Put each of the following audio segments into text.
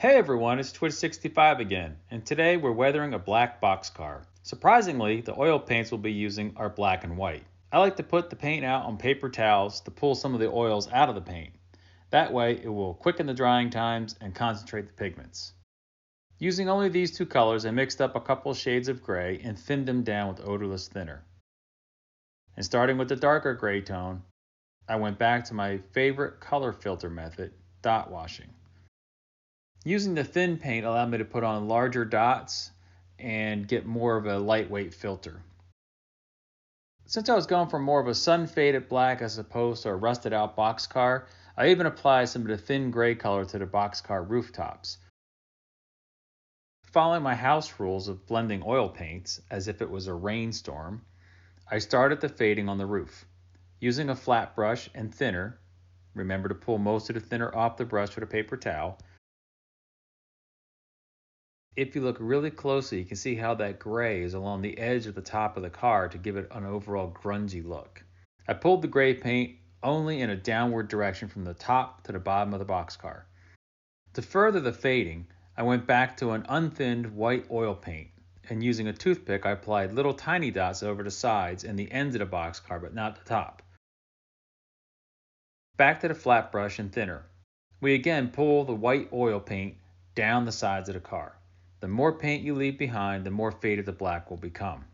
Hey everyone, it's Twitch65 again, and today we're weathering a black boxcar. Surprisingly, the oil paints we'll be using are black and white. I like to put the paint out on paper towels to pull some of the oils out of the paint. That way it will quicken the drying times and concentrate the pigments. Using only these two colors, I mixed up a couple shades of gray and thinned them down with odorless thinner. And starting with the darker gray tone, I went back to my favorite color filter method, dot washing. Using the thin paint allowed me to put on larger dots and get more of a lightweight filter. Since I was going for more of a sun-faded black as opposed to a rusted-out boxcar, I even applied some of the thin gray color to the boxcar rooftops. Following my house rules of blending oil paints as if it was a rainstorm, I started the fading on the roof. Using a flat brush and thinner, remember to pull most of the thinner off the brush with a paper towel. If you look really closely, you can see how that gray is along the edge of the top of the car to give it an overall grungy look. I pulled the gray paint only in a downward direction from the top to the bottom of the boxcar. To further the fading, I went back to an unthinned white oil paint, and using a toothpick I applied little tiny dots over the sides and the ends of the boxcar, but not the top. Back to the flat brush and thinner. We again pull the white oil paint down the sides of the car. The more paint you leave behind, the more faded the black will become.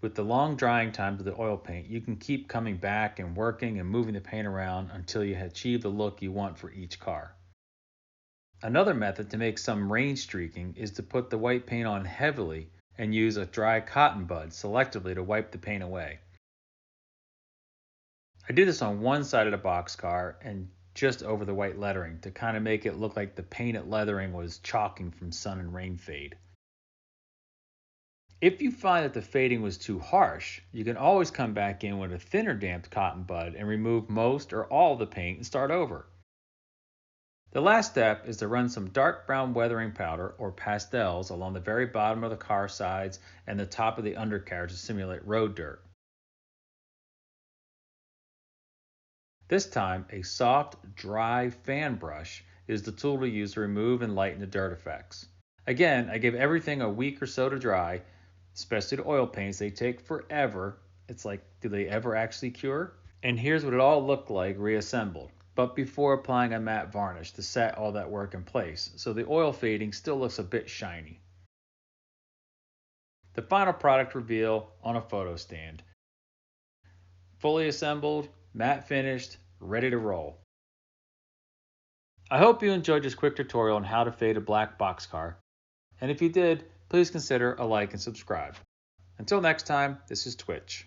With the long drying times of the oil paint, you can keep coming back and working and moving the paint around until you achieve the look you want for each car. Another method to make some rain streaking is to put the white paint on heavily and use a dry cotton bud selectively to wipe the paint away. I did this on one side of the boxcar and just over the white lettering to kind of make it look like the painted lettering was chalking from sun and rain fade. If you find that the fading was too harsh, you can always come back in with a thinner damped cotton bud and remove most or all of the paint and start over. The last step is to run some dark brown weathering powder or pastels along the very bottom of the car sides and the top of the undercarriage to simulate road dirt. This time, a soft, dry fan brush is the tool to use to remove and lighten the dirt effects. Again, I give everything a week or so to dry, especially the oil paints. They take forever. It's like, do they ever actually cure? And here's what it all looked like reassembled, but before applying a matte varnish to set all that work in place, so the oil fading still looks a bit shiny. The final product reveal on a photo stand. Fully assembled, matte finished, ready to roll. I hope you enjoyed this quick tutorial on how to fade a black boxcar, and if you did, please consider a like and subscribe. Until next time, this is Twitch.